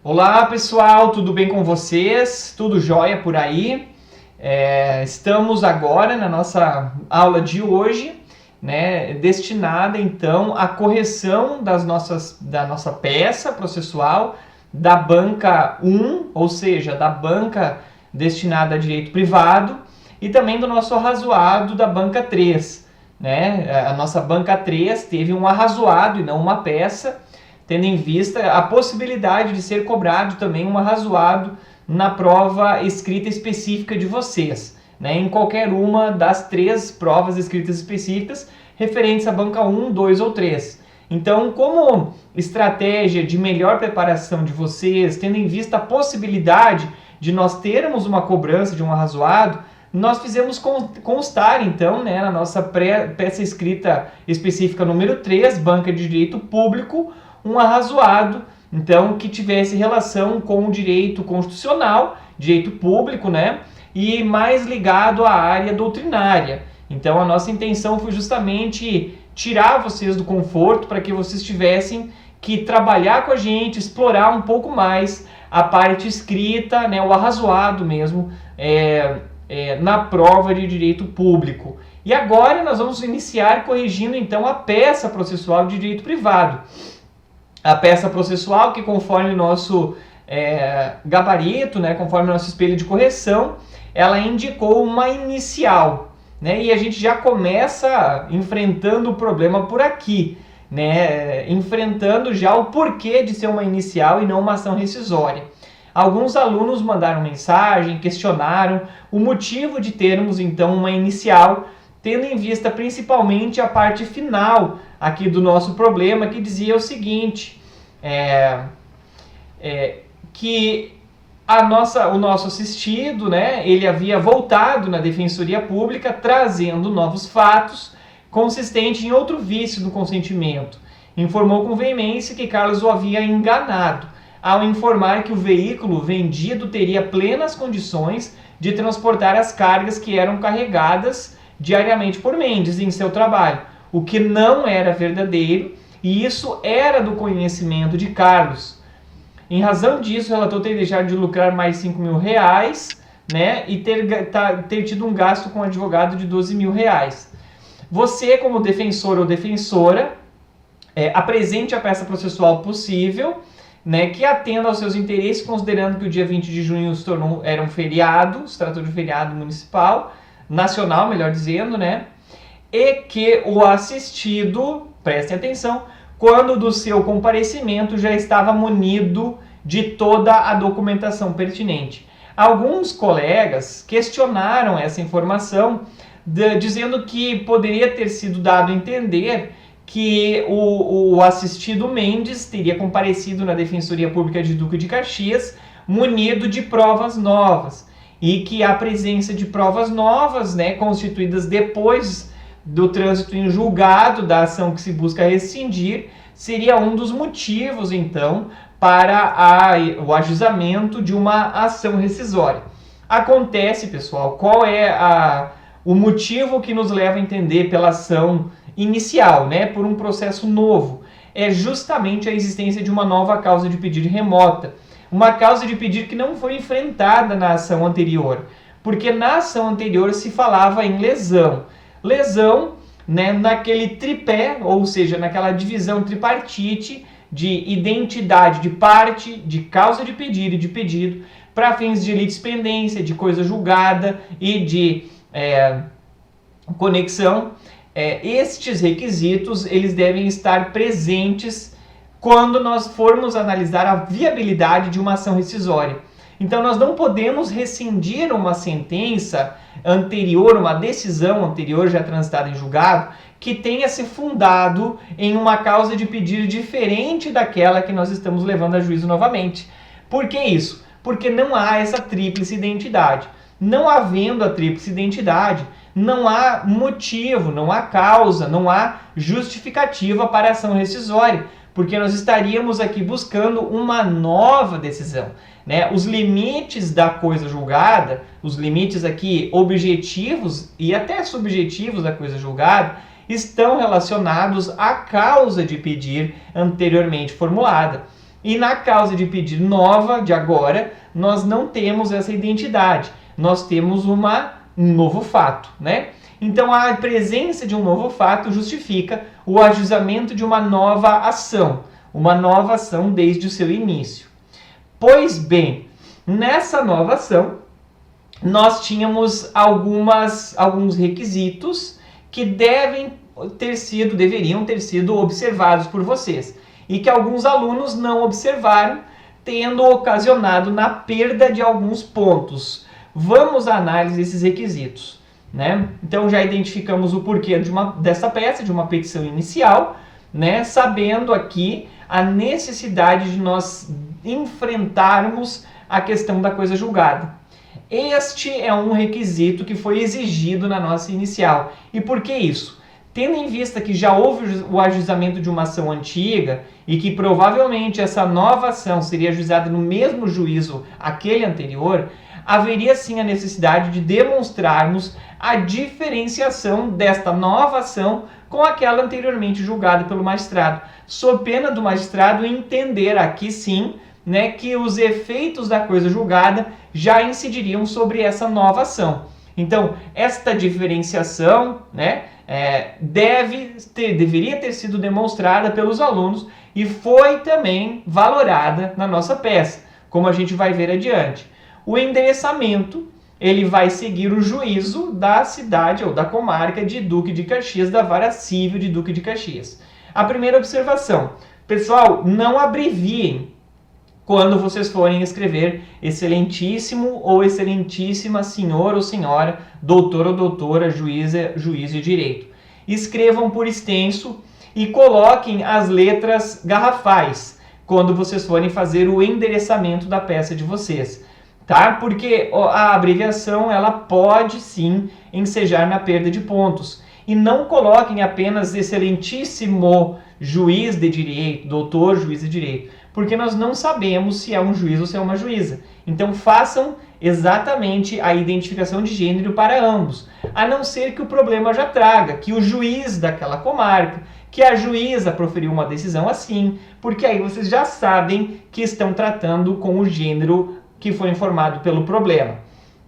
Olá pessoal, tudo bem com vocês? Tudo jóia por aí? Estamos agora na nossa aula de hoje, né, destinada então à correção da nossa peça processual da banca 1, ou seja, da banca destinada a direito privado, e também do nosso arrazoado da banca 3. Né? A nossa banca 3 teve um arrazoado e não uma peça, tendo em vista a possibilidade de ser cobrado também um arrazoado na prova escrita específica de vocês, né? Em qualquer uma das 3 provas escritas específicas referentes à banca 1, 2 ou 3. Então, como estratégia de melhor preparação de vocês, tendo em vista a possibilidade de nós termos uma cobrança de um arrazoado, nós fizemos constar, então, né, na nossa peça escrita específica número 3, banca de direito público, um arrazoado, então, que tivesse relação com o direito constitucional, direito público, né, e mais ligado à área doutrinária. Então, a nossa intenção foi justamente tirar vocês do conforto para que vocês tivessem que trabalhar com a gente, explorar um pouco mais a parte escrita, né, o arrazoado mesmo, na prova de direito público. E agora nós vamos iniciar corrigindo, então, a peça processual de direito privado. A peça processual que, conforme o nosso gabarito, né, conforme o nosso espelho de correção, ela indicou uma inicial, né, e a gente já começa enfrentando o problema por aqui, né, enfrentando já o porquê de ser uma inicial e não uma ação rescisória. Alguns alunos mandaram mensagem, questionaram o motivo de termos então uma inicial, tendo em vista principalmente a parte final aqui do nosso problema, que dizia o seguinte, que o nosso assistido, né, ele havia voltado na Defensoria Pública trazendo novos fatos consistentes em outro vício do consentimento. Informou com veemência que Carlos o havia enganado ao informar que o veículo vendido teria plenas condições de transportar as cargas que eram carregadas diariamente por Mendes em seu trabalho, o que não era verdadeiro, e isso era do conhecimento de Carlos. Em razão disso, o relator ter deixado de lucrar mais R$5.000, né, e ter tido um gasto com advogado de R$12.000. Você, como defensor ou defensora, apresente a peça processual possível, né, que atenda aos seus interesses, considerando que o dia 20 de junho era um feriado, se tratou de um feriado municipal, nacional, melhor dizendo, né, e que o assistido, prestem atenção, quando do seu comparecimento já estava munido de toda a documentação pertinente. Alguns colegas questionaram essa informação, dizendo que poderia ter sido dado a entender que o assistido Mendes teria comparecido na Defensoria Pública de Duque de Caxias munido de provas novas, e que a presença de provas novas, né, constituídas depois do trânsito em julgado da ação que se busca rescindir, seria um dos motivos, então, para o ajuizamento de uma ação rescisória. Acontece, pessoal, qual é o motivo que nos leva a entender pela ação inicial, né, por um processo novo? É justamente a existência de uma nova causa de pedido remota, uma causa de pedido que não foi enfrentada na ação anterior, porque na ação anterior se falava em lesão. Lesão, né, naquele tripé, ou seja, naquela divisão tripartite de identidade de parte, de causa de pedido e de pedido, para fins de litispendência, de coisa julgada e de conexão. Estes requisitos eles devem estar presentes quando nós formos analisar a viabilidade de uma ação rescisória. Então nós não podemos rescindir uma sentença anterior, uma decisão anterior já transitada em julgado, que tenha se fundado em uma causa de pedido diferente daquela que nós estamos levando a juízo novamente. Por que isso? Porque não há essa tríplice identidade. Não havendo a tríplice identidade, não há motivo, não há causa, não há justificativa para a ação rescisória, Porque nós estaríamos aqui buscando uma nova decisão, né? Os limites da coisa julgada, os limites aqui objetivos e até subjetivos da coisa julgada, estão relacionados à causa de pedir anteriormente formulada. E na causa de pedir nova, de agora, nós não temos essa identidade, nós temos um novo fato, né? Então a presença de um novo fato justifica o ajuizamento de uma nova ação desde o seu início. Pois bem, nessa nova ação, nós tínhamos alguns requisitos que deveriam ter sido observados por vocês e que alguns alunos não observaram, tendo ocasionado na perda de alguns pontos. Vamos à análise desses requisitos, né? Então já identificamos o porquê dessa peça, de uma petição inicial, né? Sabendo aqui a necessidade de nós enfrentarmos a questão da coisa julgada. Este é um requisito que foi exigido na nossa inicial. E por que isso? Tendo em vista que já houve o ajuizamento de uma ação antiga e que provavelmente essa nova ação seria ajuizada no mesmo juízo aquele anterior, haveria sim a necessidade de demonstrarmos a diferenciação desta nova ação com aquela anteriormente julgada pelo magistrado, sob pena do magistrado entender aqui sim, né, que os efeitos da coisa julgada já incidiriam sobre essa nova ação. Então, esta diferenciação, né, deveria ter sido demonstrada pelos alunos e foi também valorada na nossa peça, como a gente vai ver adiante. O endereçamento, ele vai seguir o juízo da cidade ou da comarca de Duque de Caxias, da Vara Cível de Duque de Caxias. A primeira observação, pessoal, não abreviem quando vocês forem escrever excelentíssimo ou excelentíssima senhor ou senhora, doutor ou doutora, juiz de direito. Escrevam por extenso e coloquem as letras garrafais quando vocês forem fazer o endereçamento da peça de vocês, tá? Porque a abreviação ela pode sim ensejar na perda de pontos. E não coloquem apenas excelentíssimo juiz de direito, doutor juiz de direito, porque nós não sabemos se é um juiz ou se é uma juíza. Então façam exatamente a identificação de gênero para ambos, a não ser que o problema já traga, que o juiz daquela comarca, que a juíza proferiu uma decisão assim, porque aí vocês já sabem que estão tratando com o gênero que foi informado pelo problema,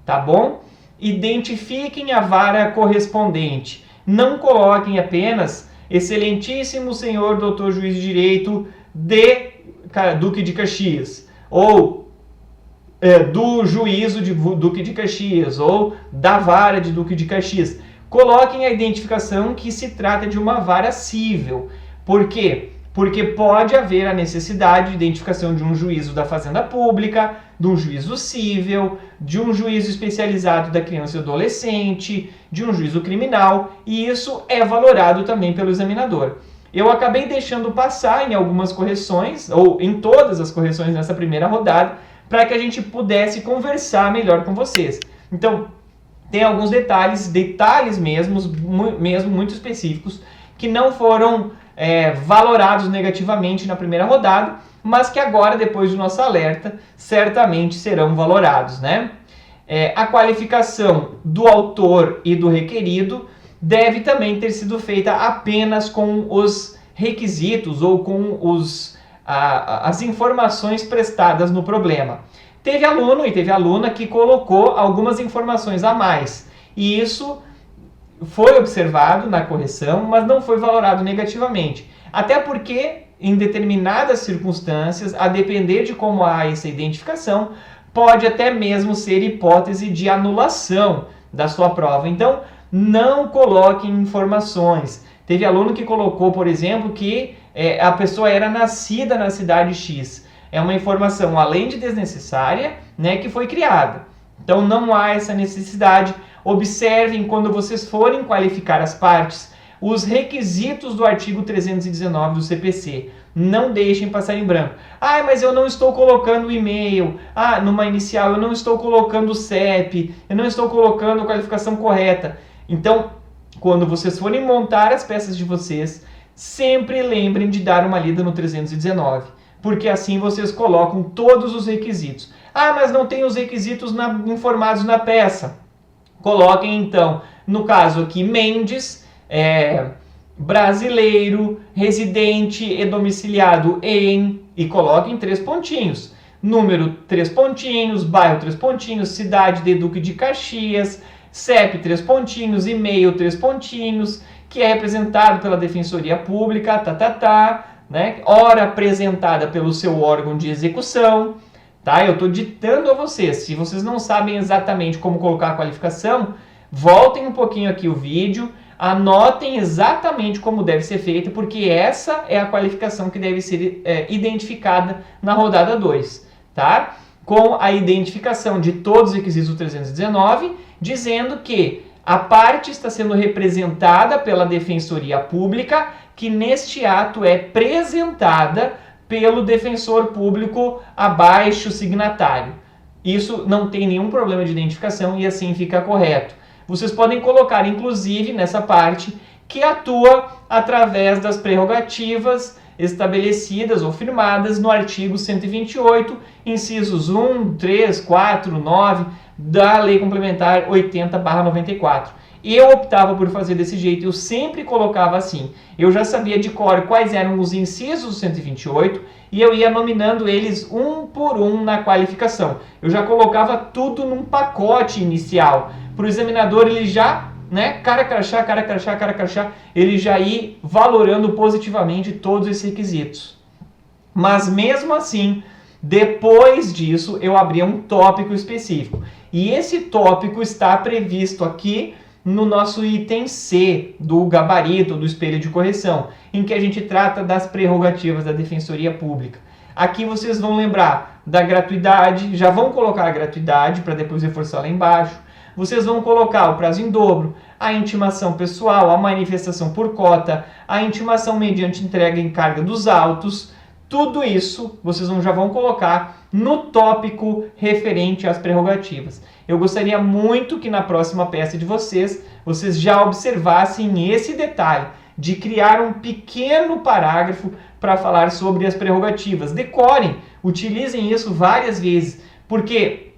tá bom? Identifiquem a vara correspondente. Não coloquem apenas excelentíssimo senhor doutor juiz de direito de Duque de Caxias, ou do juízo de Duque de Caxias, ou da vara de Duque de Caxias. Coloquem a identificação que se trata de uma vara cível. Por quê? Porque pode haver a necessidade de identificação de um juízo da Fazenda Pública, de um juízo cível, de um juízo especializado da criança e adolescente, de um juízo criminal, e isso é valorado também pelo examinador. Eu acabei deixando passar em algumas correções, ou em todas as correções nessa primeira rodada, para que a gente pudesse conversar melhor com vocês. Então, tem alguns detalhes mesmo muito específicos, que não foram valorados negativamente na primeira rodada, mas que agora, depois do nosso alerta, certamente serão valorados, né? A qualificação do autor e do requerido deve também ter sido feita apenas com os requisitos ou com as informações prestadas no problema. Teve aluno e teve aluna que colocou algumas informações a mais, e isso foi observado na correção, mas não foi valorado negativamente. Até porque, em determinadas circunstâncias, a depender de como há essa identificação, pode até mesmo ser hipótese de anulação da sua prova. Então, não coloquem informações. Teve aluno que colocou, por exemplo, que a pessoa era nascida na cidade X. É uma informação, além de desnecessária, né, que foi criada. Então, não há essa necessidade. Observem, quando vocês forem qualificar as partes, os requisitos do artigo 319 do CPC. Não deixem passar em branco. Ah, mas eu não estou colocando o e-mail. Ah, numa inicial eu não estou colocando o CEP. Eu não estou colocando a qualificação correta. Então, quando vocês forem montar as peças de vocês, sempre lembrem de dar uma lida no 319, porque assim vocês colocam todos os requisitos. Ah, mas não tem os requisitos informados na peça. Coloquem então, no caso aqui, Mendes, brasileiro, residente e domiciliado em, e coloquem 3 pontinhos. Número 3 pontinhos, bairro 3 pontinhos, cidade de Duque de Caxias, CEP 3 pontinhos, e-mail 3 pontinhos, que é representado pela Defensoria Pública, né? Hora apresentada pelo seu órgão de execução, tá? Eu estou ditando a vocês. Se vocês não sabem exatamente como colocar a qualificação, voltem um pouquinho aqui o vídeo, anotem exatamente como deve ser feito, porque essa é a qualificação que deve ser identificada na rodada 2, tá? Com a identificação de todos os requisitos do 319, dizendo que a parte está sendo representada pela Defensoria Pública, que neste ato é apresentada pelo defensor público abaixo signatário. Isso não tem nenhum problema de identificação e assim fica correto. Vocês podem colocar, inclusive, nessa parte, que atua através das prerrogativas estabelecidas ou firmadas no artigo 128, incisos 1, 3, 4, 9 da Lei Complementar 80/94. Eu optava por fazer desse jeito, eu sempre colocava assim. Eu já sabia de cor quais eram os incisos do 128 e eu ia nominando eles um por um na qualificação. Eu já colocava tudo num pacote inicial. Para o examinador ele já, cara crachá, ele já ir valorando positivamente todos esses requisitos. Mas mesmo assim, depois disso, eu abria um tópico específico. E esse tópico está previsto aqui no nosso item C do gabarito, do espelho de correção, em que a gente trata das prerrogativas da Defensoria Pública. Aqui vocês vão lembrar da gratuidade, já vão colocar a gratuidade para depois reforçar lá embaixo. Vocês vão colocar o prazo em dobro, a intimação pessoal, a manifestação por cota, a intimação mediante entrega em carga dos autos. Tudo isso vocês já vão colocar no tópico referente às prerrogativas. Eu gostaria muito que na próxima peça de vocês já observassem esse detalhe de criar um pequeno parágrafo para falar sobre as prerrogativas. Decorem, utilizem isso várias vezes, porque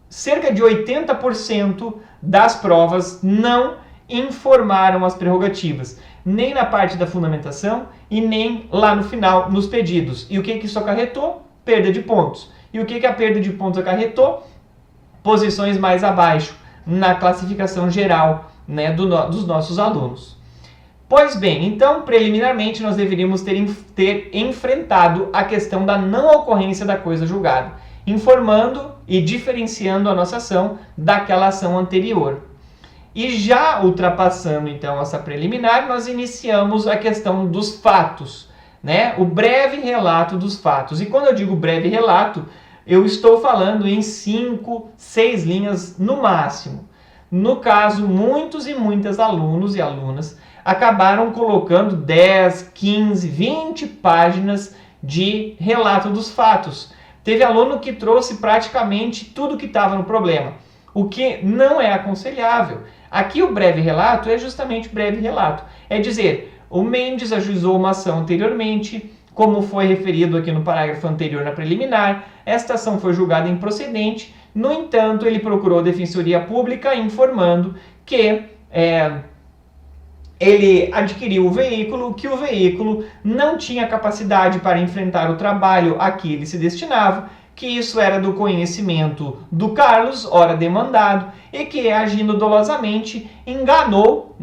cerca de 80% das provas não informaram as prerrogativas, nem na parte da fundamentação e nem lá no final, nos pedidos. E o que isso acarretou? Perda de pontos. E o que a perda de pontos acarretou? Posições mais abaixo na classificação geral, dos nossos alunos. Pois bem, então, preliminarmente, nós deveríamos ter enfrentado a questão da não ocorrência da coisa julgada, informando e diferenciando a nossa ação daquela ação anterior. E já ultrapassando, então, essa preliminar, nós iniciamos a questão dos fatos, o breve relato dos fatos. E quando eu digo breve relato, eu estou falando em 5, 6 linhas no máximo. No caso, muitos e muitas alunos e alunas acabaram colocando 10, 15, 20 páginas de relato dos fatos. Teve aluno que trouxe praticamente tudo que estava no problema, o que não é aconselhável. Aqui o breve relato é justamente breve relato. É dizer, o Mendes ajuizou uma ação anteriormente, como foi referido aqui no parágrafo anterior na preliminar, esta ação foi julgada improcedente, no entanto, ele procurou a Defensoria Pública informando que ele adquiriu o veículo, que o veículo não tinha capacidade para enfrentar o trabalho a que ele se destinava, que isso era do conhecimento do Carlos, ora demandado, e que, agindo dolosamente, enganou,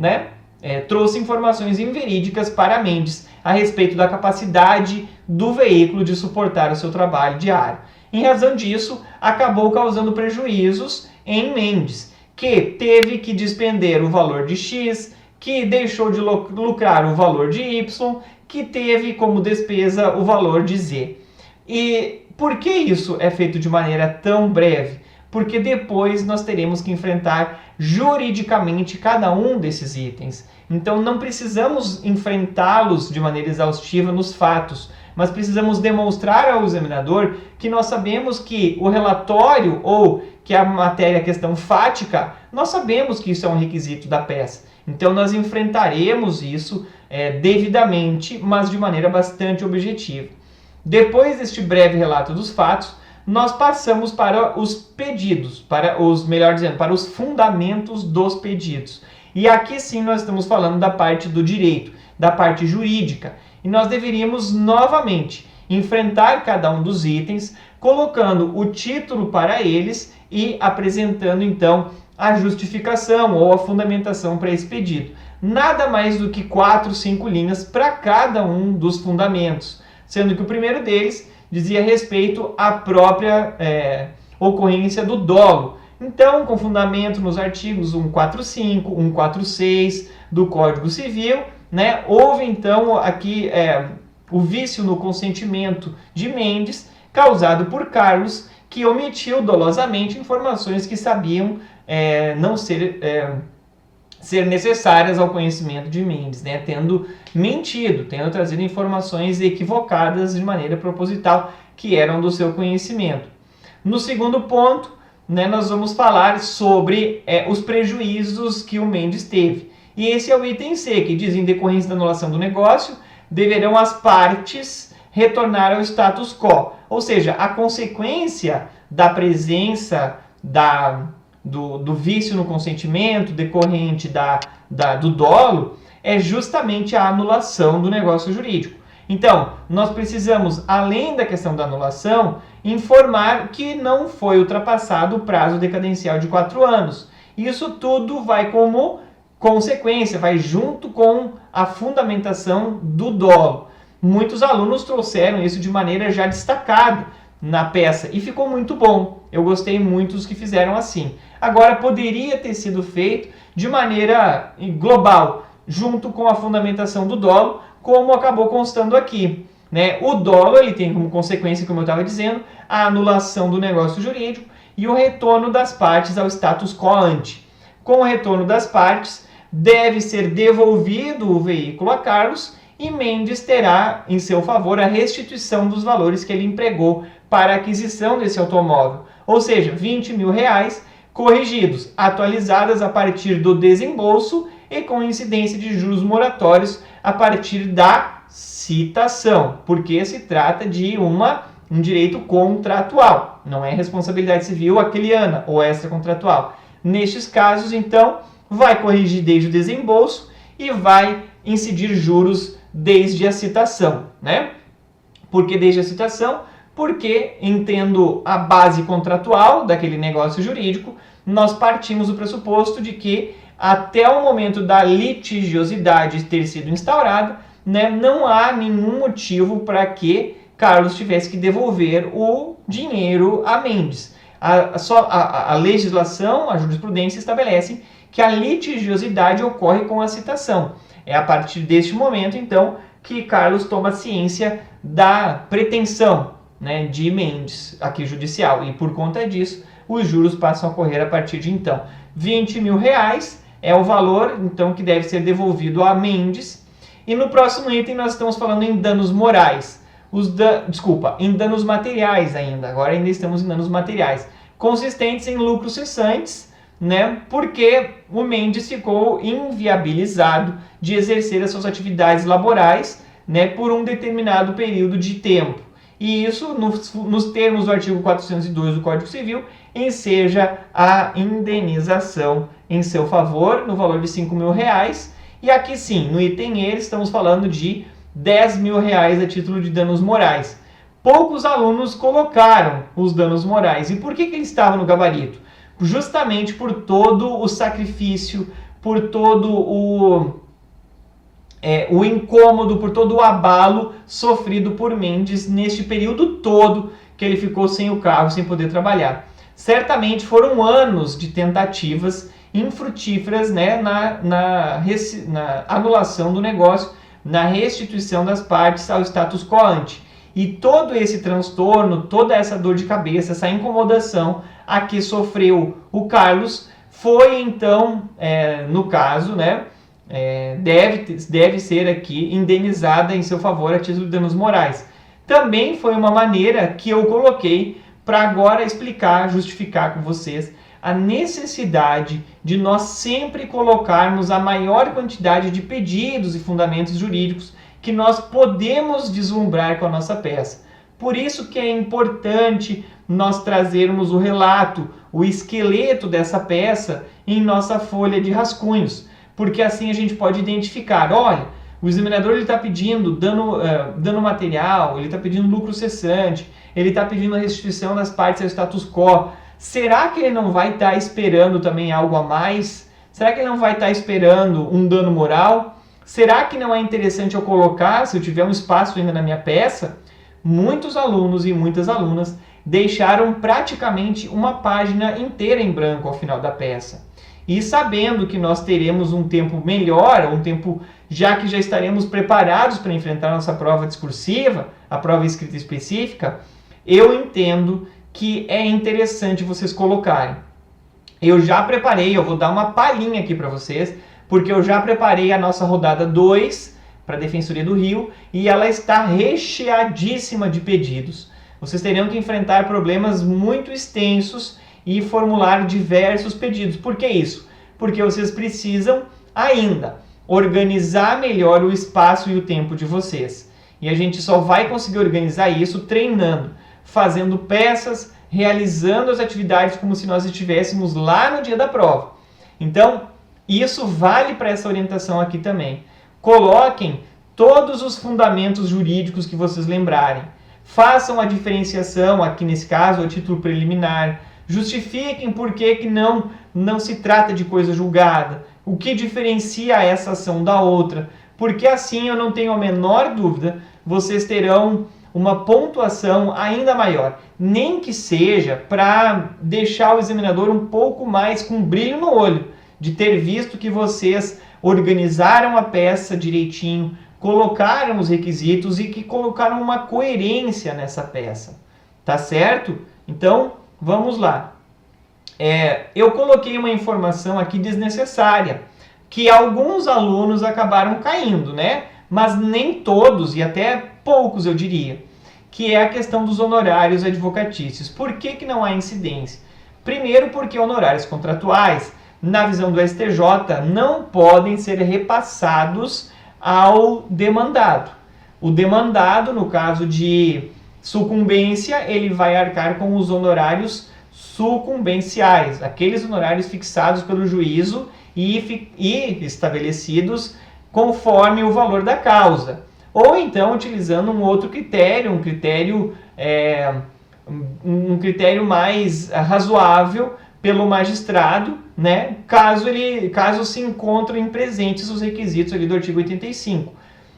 trouxe informações inverídicas para Mendes a respeito da capacidade do veículo de suportar o seu trabalho diário. Em razão disso, acabou causando prejuízos em Mendes, que teve que despender o valor de X, que deixou de lucrar o valor de Y, que teve como despesa o valor de Z. E por que isso é feito de maneira tão breve? Porque depois nós teremos que enfrentar juridicamente cada um desses itens. Então não precisamos enfrentá-los de maneira exaustiva nos fatos, mas precisamos demonstrar ao examinador que nós sabemos que o relatório ou que é a questão fática, nós sabemos que isso é um requisito da peça. Então nós enfrentaremos isso devidamente, mas de maneira bastante objetiva. Depois deste breve relato dos fatos, nós passamos para os pedidos, para os fundamentos dos pedidos. E aqui sim nós estamos falando da parte do direito, da parte jurídica. E nós deveríamos novamente enfrentar cada um dos itens, colocando o título para eles e apresentando então a justificação ou a fundamentação para esse pedido. Nada mais do que 4, 5 linhas para cada um dos fundamentos, sendo que o primeiro deles dizia respeito à própria ocorrência do dolo. Então, com fundamento nos artigos 145, 146 do Código Civil, né, houve então aqui o vício no consentimento de Mendes, causado por Carlos, que omitiu dolosamente informações que sabiam não ser necessárias ao conhecimento de Mendes, né? Tendo mentido, tendo trazido informações equivocadas de maneira proposital que eram do seu conhecimento. No segundo ponto, né, nós vamos falar sobre os prejuízos que o Mendes teve. E esse é o item C, que diz: em decorrência da anulação do negócio, deverão as partes retornar ao status quo. Ou seja, a consequência da presença do vício no consentimento decorrente do dolo é justamente a anulação do negócio jurídico. Então, nós precisamos, além da questão da anulação, informar que não foi ultrapassado o prazo decadencial de 4 anos. Isso tudo vai como consequência, vai junto com a fundamentação do dolo. Muitos alunos trouxeram isso de maneira já destacada na peça e ficou muito bom. Eu gostei muito dos que fizeram assim. Agora, poderia ter sido feito de maneira global, junto com a fundamentação do dolo, como acabou constando aqui, né? O dolo ele tem como consequência, como eu estava dizendo, a anulação do negócio jurídico e o retorno das partes ao status quo ante. Com o retorno das partes, deve ser devolvido o veículo a Carlos e Mendes terá em seu favor a restituição dos valores que ele empregou para a aquisição desse automóvel, ou seja, R$20 mil corrigidos, atualizadas a partir do desembolso e com incidência de juros moratórios a partir da citação, porque se trata de um direito contratual, não é responsabilidade civil aquiliana ou extracontratual. Nestes casos, então, vai corrigir desde o desembolso e vai incidir juros desde a citação, né? Por que desde a citação? Porque, entendo a base contratual daquele negócio jurídico, nós partimos do pressuposto de que até o momento da litigiosidade ter sido instaurada, né, não há nenhum motivo para que Carlos tivesse que devolver o dinheiro a Mendes. A legislação, a jurisprudência estabelecem que a litigiosidade ocorre com a citação. É a partir deste momento, então, que Carlos toma ciência da pretensão, né, de Mendes, aqui judicial, e por conta disso, os juros passam a correr a partir de então. R$20 mil é o valor, então, que deve ser devolvido a Mendes. E no próximo item nós estamos falando em danos morais. Em danos materiais ainda. Agora ainda estamos em danos materiais. Consistentes em lucros cessantes, né? Porque o Mendes ficou inviabilizado de exercer as suas atividades laborais, né, por um determinado período de tempo. E isso, nos termos do artigo 402 do Código Civil, enseja a indenização em seu favor, no valor de R$5 mil. E aqui sim, no item E, estamos falando de R$10 mil a título de danos morais. Poucos alunos colocaram os danos morais. E por que eles estavam no gabarito? Justamente por todo o sacrifício, por todo o incômodo, por todo o abalo sofrido por Mendes neste período todo que ele ficou sem o carro, sem poder trabalhar. Certamente foram anos de tentativas infrutíferas, né, na anulação do negócio, na restituição das partes ao status quo ante. E todo esse transtorno, toda essa dor de cabeça, essa incomodação a que sofreu o Carlos foi então, no caso, né, deve ser aqui indenizada em seu favor a título de danos morais. Também foi uma maneira que eu coloquei para agora explicar, justificar com vocês a necessidade de nós sempre colocarmos a maior quantidade de pedidos e fundamentos jurídicos que nós podemos vislumbrar com a nossa peça. Por isso que é importante nós trazermos o relato, o esqueleto dessa peça em nossa folha de rascunhos, porque assim a gente pode identificar, olha, o examinador está pedindo dano material, ele está pedindo lucro cessante, ele está pedindo a restituição das partes ao status quo. Será que ele não vai estar esperando também algo a mais? Será que ele não vai estar esperando um dano moral? Será que não é interessante eu colocar, se eu tiver um espaço ainda na minha peça? Muitos alunos e muitas alunas deixaram praticamente uma página inteira em branco ao final da peça. E sabendo que nós teremos um tempo melhor, um tempo já que já estaremos preparados para enfrentar nossa prova discursiva, a prova escrita específica, eu entendo que é interessante vocês colocarem. Eu já preparei, eu vou dar uma palhinha aqui para vocês, porque eu já preparei a nossa rodada 2 para a Defensoria do Rio e ela está recheadíssima de pedidos. Vocês terão que enfrentar problemas muito extensos e formular diversos pedidos. Por que isso? Porque vocês precisam ainda organizar melhor o espaço e o tempo de vocês. E a gente só vai conseguir organizar isso treinando, fazendo peças, realizando as atividades como se nós estivéssemos lá no dia da prova. Então, isso vale para essa orientação aqui também. Coloquem todos os fundamentos jurídicos que vocês lembrarem. Façam a diferenciação, aqui nesse caso, a título preliminar. Justifiquem por que não se trata de coisa julgada. O que diferencia essa ação da outra. Porque assim eu não tenho a menor dúvida, vocês terão uma pontuação ainda maior. Nem que seja para deixar o examinador um pouco mais com brilho no olho, de ter visto que vocês organizaram a peça direitinho, colocaram os requisitos e que colocaram uma coerência nessa peça. Tá certo? Então, vamos lá. Eu coloquei uma informação aqui desnecessária, que alguns alunos acabaram caindo, né? Mas nem todos, e até poucos eu diria, que é a questão dos honorários advocatícios. Por que não há incidência? Primeiro porque honorários contratuais, na visão do STJ, não podem ser repassados ao demandado. O demandado, no caso de sucumbência, ele vai arcar com os honorários sucumbenciais, aqueles honorários fixados pelo juízo e estabelecidos conforme o valor da causa. Ou então utilizando um outro critério, um critério mais razoável pelo magistrado, né? Caso se encontrem presentes os requisitos ali do artigo 85.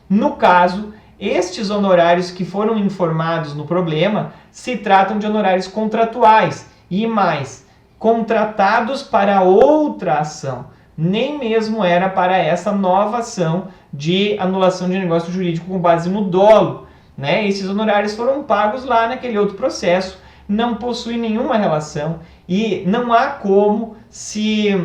No caso, estes honorários que foram informados no problema se tratam de honorários contratuais e mais, contratados para outra ação. Nem mesmo era para essa nova ação de anulação de negócio jurídico com base no dolo, né? Esses honorários foram pagos lá naquele outro processo, não possui nenhuma relação e não há como se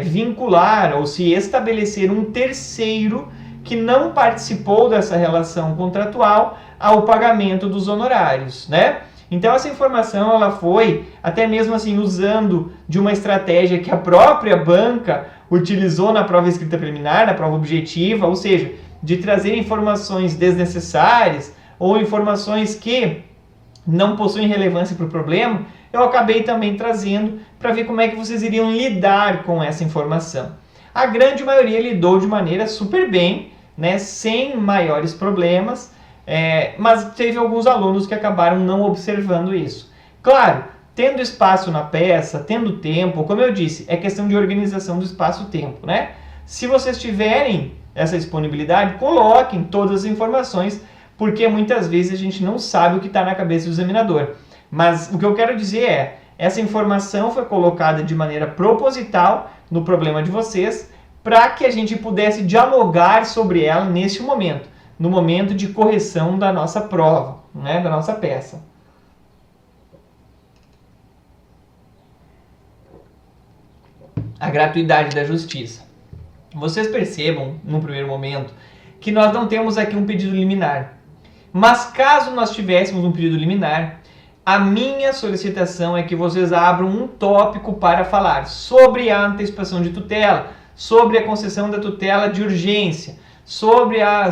vincular ou se estabelecer um terceiro que não participou dessa relação contratual ao pagamento dos honorários, né? Então essa informação ela foi até mesmo assim usando de uma estratégia que a própria banca utilizou na prova escrita preliminar, na prova objetiva, ou seja, de trazer informações desnecessárias ou informações que não possuem relevância para o problema, eu acabei também trazendo para ver como é que vocês iriam lidar com essa informação. A grande maioria lidou de maneira super bem, né, sem maiores problemas, mas teve alguns alunos que acabaram não observando isso. Claro, tendo espaço na peça, tendo tempo, como eu disse, é questão de organização do espaço-tempo, né? Se vocês tiverem essa disponibilidade, coloquem todas as informações, porque muitas vezes a gente não sabe o que está na cabeça do examinador. Mas o que eu quero dizer é, essa informação foi colocada de maneira proposital no problema de vocês, para que a gente pudesse dialogar sobre ela neste momento, no momento de correção da nossa prova, né, da nossa peça. A gratuidade da justiça. Vocês percebam, no primeiro momento, que nós não temos aqui um pedido liminar. Mas caso nós tivéssemos um pedido liminar, a minha solicitação é que vocês abram um tópico para falar sobre a antecipação de tutela, sobre a concessão da tutela de urgência, sobre a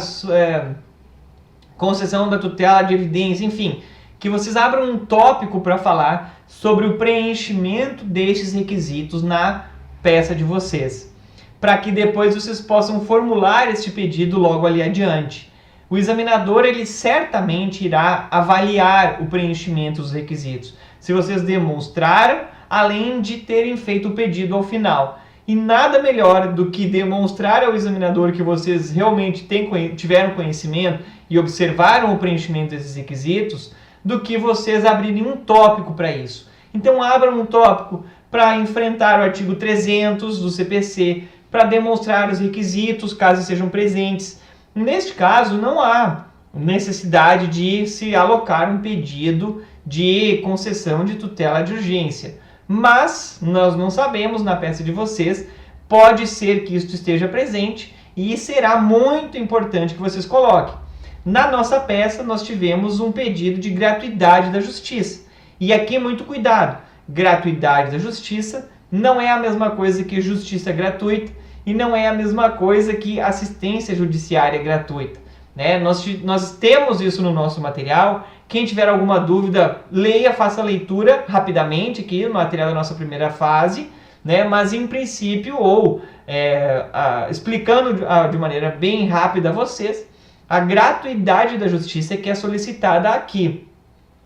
concessão da tutela de evidência, enfim, que vocês abram um tópico para falar sobre o preenchimento destes requisitos na peça de vocês, para que depois vocês possam formular este pedido logo ali adiante. O examinador, ele certamente irá avaliar o preenchimento dos requisitos, se vocês demonstraram, além de terem feito o pedido ao final. E nada melhor do que demonstrar ao examinador que vocês realmente tiveram conhecimento e observaram o preenchimento desses requisitos, do que vocês abrirem um tópico para isso. Então abram um tópico para enfrentar o artigo 300 do CPC, para demonstrar os requisitos, caso sejam presentes. Neste caso, não há necessidade de se alocar um pedido de concessão de tutela de urgência. Mas nós não sabemos na peça de vocês, pode ser que isto esteja presente e será muito importante que vocês coloquem. Na nossa peça, nós tivemos um pedido de gratuidade da justiça. E aqui, muito cuidado, gratuidade da justiça não é a mesma coisa que justiça gratuita e não é a mesma coisa que assistência judiciária gratuita. Né? Nós temos isso no nosso material. Quem tiver alguma dúvida, leia, faça a leitura rapidamente aqui no material da nossa primeira fase, né? Mas em princípio, explicando de maneira bem rápida a vocês, a gratuidade da justiça que é solicitada aqui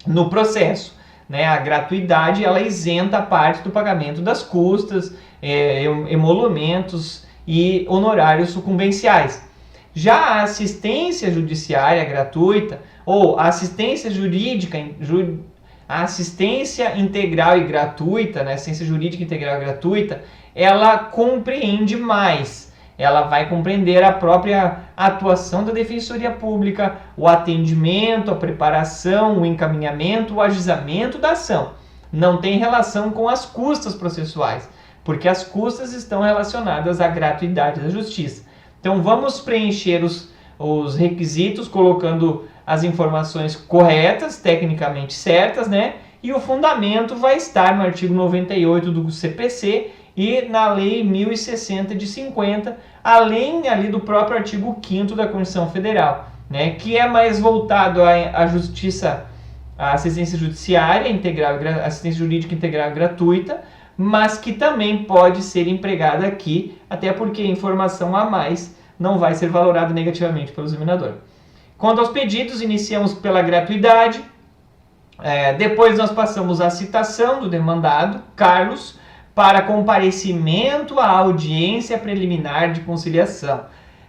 no processo. Né? A gratuidade, ela isenta a parte do pagamento das custas, emolumentos e honorários sucumbenciais. Já a assistência judiciária gratuita, ou a assistência jurídica, a assistência integral e gratuita, né? Assistência jurídica integral e gratuita, ela compreende mais. Ela vai compreender a própria atuação da Defensoria Pública, o atendimento, a preparação, o encaminhamento, o ajuizamento da ação. Não tem relação com as custas processuais, porque as custas estão relacionadas à gratuidade da justiça. Então vamos preencher os requisitos colocando as informações corretas, tecnicamente certas, né? E o fundamento vai estar no artigo 98 do CPC e na Lei 1060 de 50, além ali do próprio artigo 5º da Constituição Federal, né? Que é mais voltado à justiça, à assistência judiciária integral, assistência jurídica integral gratuita, mas que também pode ser empregada aqui, até porque a informação a mais não vai ser valorada negativamente pelo examinador. Quanto aos pedidos, iniciamos pela gratuidade, depois nós passamos à citação do demandado, Carlos, para comparecimento à audiência preliminar de conciliação.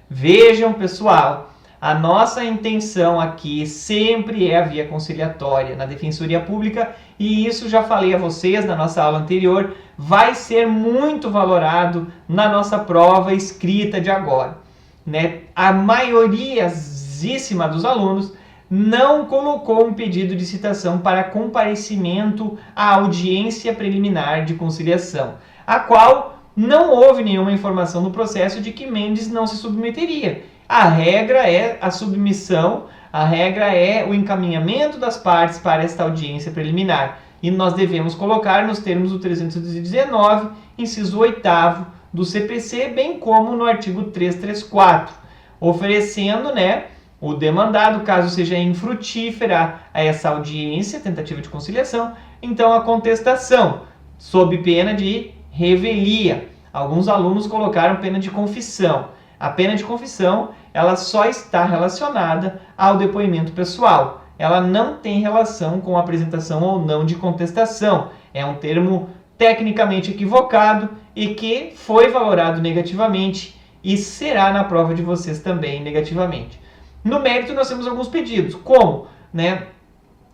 Vejam, pessoal, a nossa intenção aqui sempre é a via conciliatória na Defensoria Pública, e isso já falei a vocês na nossa aula anterior, vai ser muito valorado na nossa prova escrita de agora. Né? A maioriazíssima dos alunos não colocou um pedido de citação para comparecimento à audiência preliminar de conciliação, a qual não houve nenhuma informação no processo de que Mendes não se submeteria. A regra é a submissão, a regra é o encaminhamento das partes para esta audiência preliminar. E nós devemos colocar nos termos do 319, inciso 8º do CPC, bem como no artigo 334, oferecendo, né, o demandado, caso seja infrutífera a essa audiência, tentativa de conciliação, então a contestação, sob pena de revelia. Alguns alunos colocaram pena de confissão. A pena de confissão, ela só está relacionada ao depoimento pessoal. Ela não tem relação com a apresentação ou não de contestação. É um termo tecnicamente equivocado e que foi valorado negativamente e será na prova de vocês também negativamente. No mérito, nós temos alguns pedidos, como, né,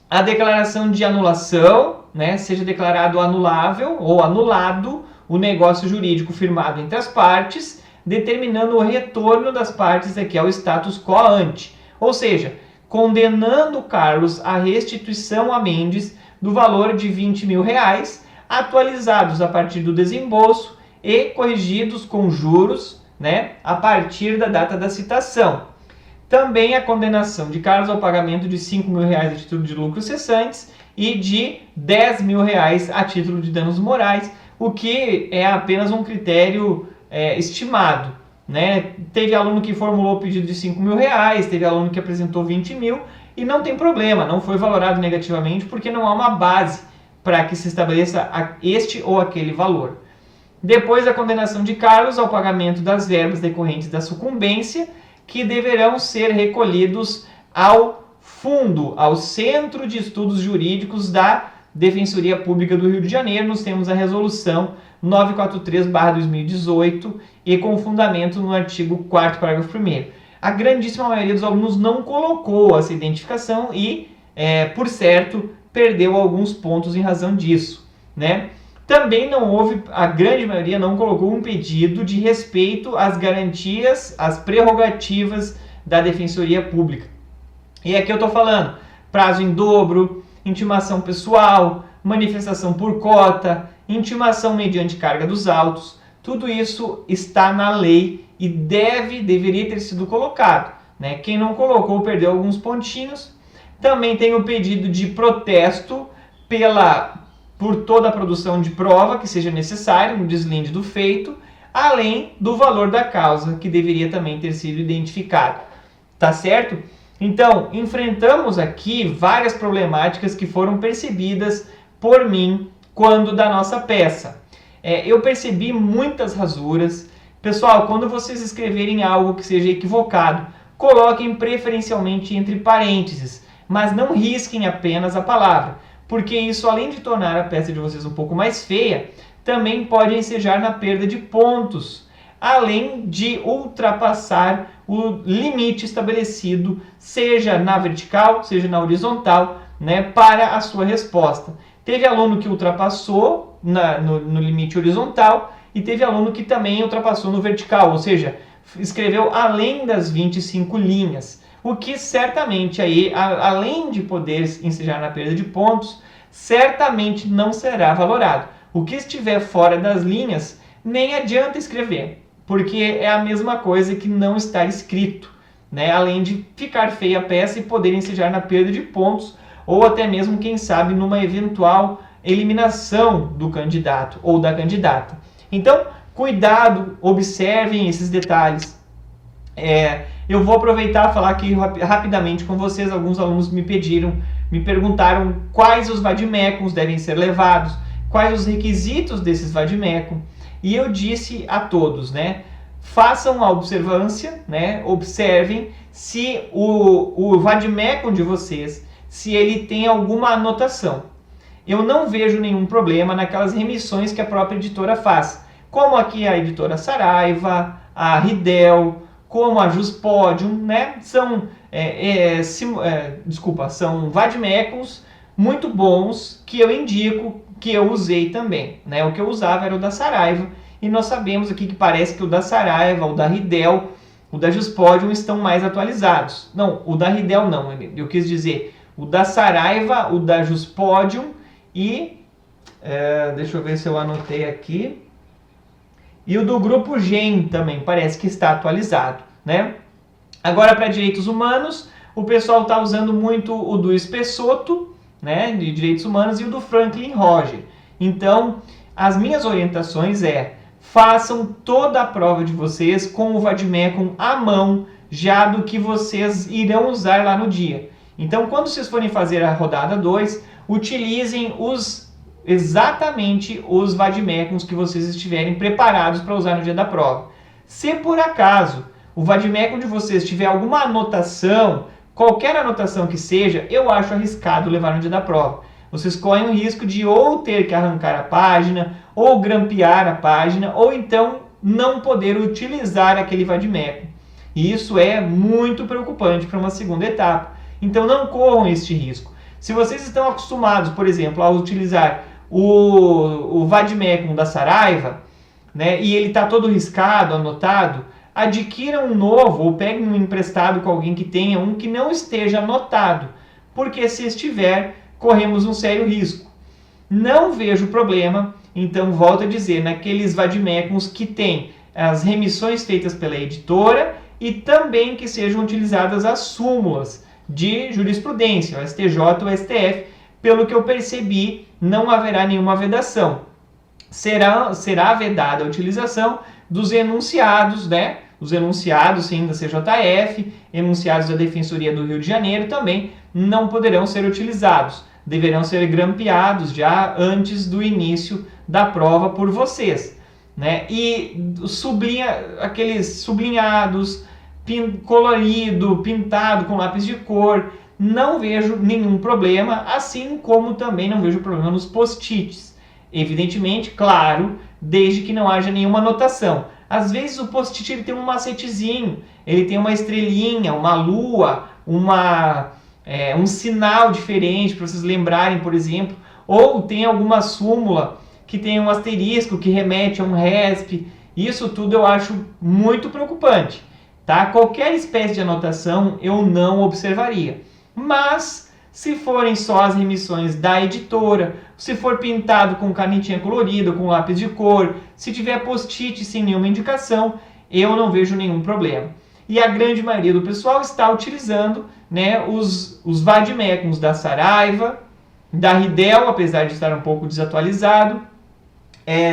a declaração de anulação, né, seja declarado anulável ou anulado o negócio jurídico firmado entre as partes, determinando o retorno das partes aqui ao status quo ante, ou seja, condenando Carlos à restituição a Mendes do valor de R$20.000, atualizados a partir do desembolso e corrigidos com juros, né, a partir da data da citação. Também a condenação de Carlos ao pagamento de R$5.000 a título de lucros cessantes e de R$10.000 a título de danos morais, o que é apenas um critério estimado, né? Teve aluno que formulou o pedido de R$5.000, teve aluno que apresentou 20 mil, e não tem problema, não foi valorado negativamente, porque não há uma base para que se estabeleça este ou aquele valor. Depois da condenação de Carlos ao pagamento das verbas decorrentes da sucumbência, que deverão ser recolhidos ao fundo, ao Centro de Estudos Jurídicos da Defensoria Pública do Rio de Janeiro. Nós temos a resolução 943/2018 e com fundamento no artigo 4º, parágrafo 1º. A grandíssima maioria dos alunos não colocou essa identificação e, por certo, perdeu alguns pontos em razão disso, né? Também não houve, a grande maioria não colocou um pedido de respeito às garantias, às prerrogativas da Defensoria Pública. E aqui eu estou falando prazo em dobro, intimação pessoal, manifestação por cota, intimação mediante carga dos autos. Tudo isso está na lei e deveria ter sido colocado, né? Quem não colocou perdeu alguns pontinhos. Também tem o pedido de protesto por toda a produção de prova que seja necessária no deslinde do feito, além do valor da causa, que deveria também ter sido identificado. Tá certo? Então, enfrentamos aqui várias problemáticas que foram percebidas por mim quando da nossa peça. Eu percebi muitas rasuras. Pessoal, quando vocês escreverem algo que seja equivocado, coloquem preferencialmente entre parênteses, mas não risquem apenas a palavra, porque isso, além de tornar a peça de vocês um pouco mais feia, também pode ensejar na perda de pontos, além de ultrapassar o limite estabelecido, seja na vertical, seja na horizontal, né, para a sua resposta. Teve aluno que ultrapassou no limite horizontal e teve aluno que também ultrapassou no vertical, ou seja, escreveu além das 25 linhas. O que certamente aí, além de poder ensejar na perda de pontos, certamente não será valorado. O que estiver fora das linhas, nem adianta escrever, porque é a mesma coisa que não estar escrito, né? Além de ficar feia a peça e poder ensejar na perda de pontos, ou até mesmo, quem sabe, numa eventual eliminação do candidato ou da candidata. Então, cuidado, observem esses detalhes. Eu vou aproveitar e falar aqui rapidamente com vocês. Alguns alunos me perguntaram quais os vademecums devem ser levados, quais os requisitos desses vademecum, e eu disse a todos, né, façam a observância, né, observem se o vademecum de vocês, se ele tem alguma anotação. Eu não vejo nenhum problema naquelas remissões que a própria editora faz, como aqui a editora Saraiva, a Ridel, como a Juspodium, né? São vademecums muito bons que eu indico, que eu usei também, né? O que eu usava era o da Saraiva, e nós sabemos aqui que parece que o da Saraiva, o da Ridel, o da Juspodium estão mais atualizados. Não, o da Ridel não, eu quis dizer o da Saraiva, o da Juspodium e... deixa eu ver se eu anotei aqui. E o do Grupo GEM também parece que está atualizado, né? Agora, para direitos humanos, o pessoal está usando muito o do Espessotto, né, de direitos humanos, e o do Franklin Roger. Então, as minhas orientações façam toda a prova de vocês com o vademecum à mão, já do que vocês irão usar lá no dia. Então, quando vocês forem fazer a rodada 2, utilizem exatamente os vademecums que vocês estiverem preparados para usar no dia da prova. Se por acaso o vademecum de vocês tiver alguma anotação, qualquer anotação que seja, eu acho arriscado levar no dia da prova. Vocês correm o risco de ou ter que arrancar a página, ou grampear a página, ou então não poder utilizar aquele vademecum. E isso é muito preocupante para uma segunda etapa. Então não corram este risco. Se vocês estão acostumados, por exemplo, a utilizar o vademecum da Saraiva, né, e ele está todo riscado, anotado, adquiram um novo ou peguem um emprestado com alguém que tenha um que não esteja anotado, porque se estiver, corremos um sério risco. Não vejo problema, então volto a dizer, naqueles vademecums que tem as remissões feitas pela editora e também que sejam utilizadas as súmulas de jurisprudência, o STJ ou o STF, pelo que eu percebi, não haverá nenhuma vedação. Será vedada a utilização dos enunciados, né? Os enunciados, sim, da CJF, enunciados da Defensoria do Rio de Janeiro também não poderão ser utilizados. Deverão ser grampeados já antes do início da prova por vocês, né? E aqueles sublinhados, colorido, pintado com lápis de cor, não vejo nenhum problema, assim como também não vejo problema nos post-its. Evidentemente, claro, desde que não haja nenhuma anotação. Às vezes o post-it ele tem um macetezinho, ele tem uma estrelinha, uma lua, um sinal diferente para vocês lembrarem, por exemplo, ou tem alguma súmula que tem um asterisco que remete a um RESP. Isso tudo eu acho muito preocupante, tá? Qualquer espécie de anotação eu não observaria, mas se forem só as remissões da editora, se for pintado com canetinha colorida, com lápis de cor, se tiver post-it sem nenhuma indicação, eu não vejo nenhum problema. E a grande maioria do pessoal está utilizando, né, os vademecums da Saraiva, da Ridel, apesar de estar um pouco desatualizado.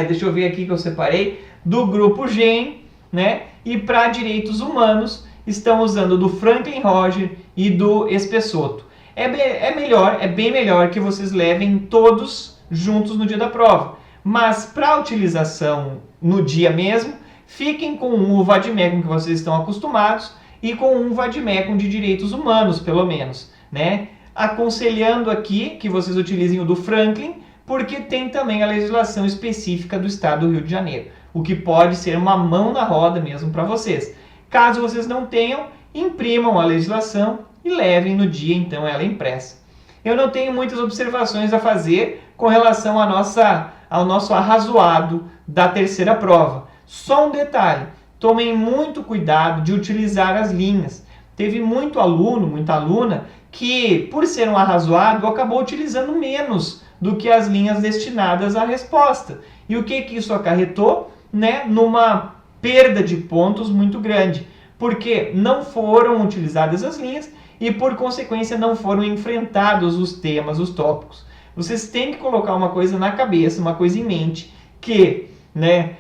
Deixa eu ver aqui que eu separei, do Grupo GEM, né, e para direitos humanos estão usando do Franklin Roger e do Espessoto. É bem melhor que vocês levem todos juntos no dia da prova. Mas para utilização no dia mesmo, fiquem com o vademecum que vocês estão acostumados e com um vademecum de direitos humanos, pelo menos, né? Aconselhando aqui que vocês utilizem o do Franklin, porque tem também a legislação específica do Estado do Rio de Janeiro, o que pode ser uma mão na roda mesmo para vocês. Caso vocês não tenham, imprimam a legislação e levem no dia, então, ela impressa. Eu não tenho muitas observações a fazer com relação ao nosso arrazoado da terceira prova. Só um detalhe, tomem muito cuidado de utilizar as linhas. Teve muito aluno, muita aluna, que, por ser um arrazoado, acabou utilizando menos do que as linhas destinadas à resposta. E o que isso acarretou? Né? Numa perda de pontos muito grande, porque não foram utilizadas as linhas e, por consequência, não foram enfrentados os temas, os tópicos. Vocês têm que colocar uma coisa na cabeça, uma coisa em mente, que, né,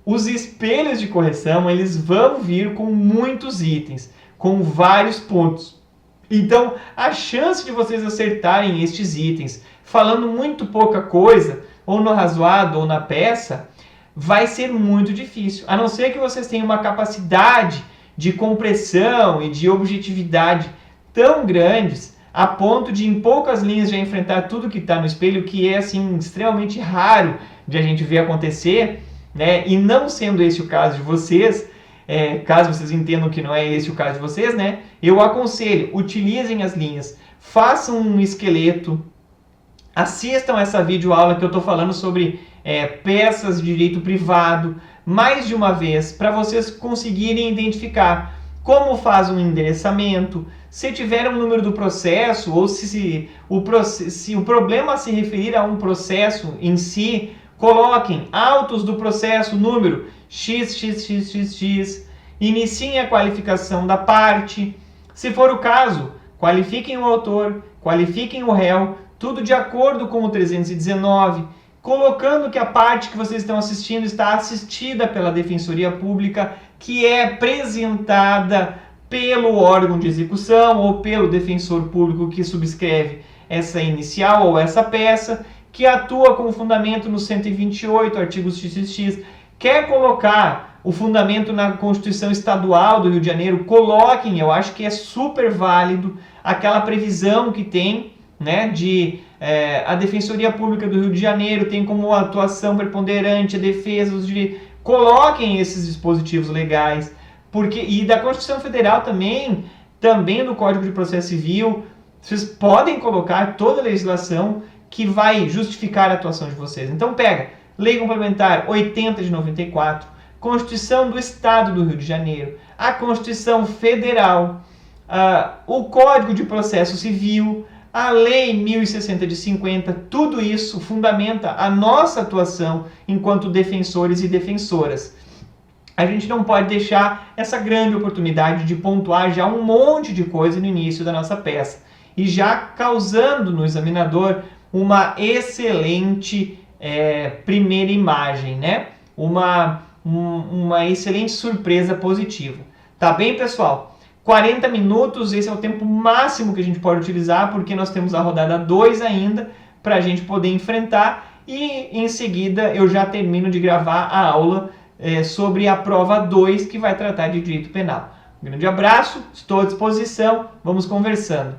os espelhos de correção eles vão vir com muitos itens, com vários pontos. Então, a chance de vocês acertarem estes itens, falando muito pouca coisa, ou no arrazoado ou na peça, vai ser muito difícil, a não ser que vocês tenham uma capacidade de compreensão e de objetividade tão grandes a ponto de em poucas linhas já enfrentar tudo que está no espelho, que é assim extremamente raro de a gente ver acontecer, né? E não sendo esse o caso de vocês, caso vocês entendam que não é esse o caso de vocês, né? Eu aconselho, utilizem as linhas, façam um esqueleto, assistam essa videoaula que eu estou falando sobre peças de direito privado, mais de uma vez, para vocês conseguirem identificar como faz um endereçamento, se tiver um número do processo, ou se o problema se referir a um processo em si, coloquem autos do processo, número XXXX, iniciem a qualificação da parte. Se for o caso, qualifiquem o autor, qualifiquem o réu, tudo de acordo com o 319, colocando que a parte que vocês estão assistindo está assistida pela Defensoria Pública, que é apresentada pelo órgão de execução ou pelo defensor público que subscreve essa inicial ou essa peça, que atua como fundamento no 128, artigo XXX. Quer colocar o fundamento na Constituição Estadual do Rio de Janeiro? Coloquem, eu acho que é super válido aquela previsão que tem, né, a Defensoria Pública do Rio de Janeiro tem como atuação preponderante a defesa dos direitos. Coloquem esses dispositivos legais, e da Constituição Federal também do Código de Processo Civil, vocês podem colocar toda a legislação que vai justificar a atuação de vocês. Então pega, Lei Complementar 80 de 94, Constituição do Estado do Rio de Janeiro, a Constituição Federal, o Código de Processo Civil, a Lei 1060 de 50, tudo isso fundamenta a nossa atuação enquanto defensores e defensoras. A gente não pode deixar essa grande oportunidade de pontuar já um monte de coisa no início da nossa peça. e já causando no examinador uma excelente primeira imagem, né? Uma excelente surpresa positiva. Tá bem, pessoal? 40 minutos, esse é o tempo máximo que a gente pode utilizar, porque nós temos a rodada 2 ainda para a gente poder enfrentar, e em seguida eu já termino de gravar a aula sobre a prova 2, que vai tratar de direito penal. Um grande abraço, estou à disposição, vamos conversando.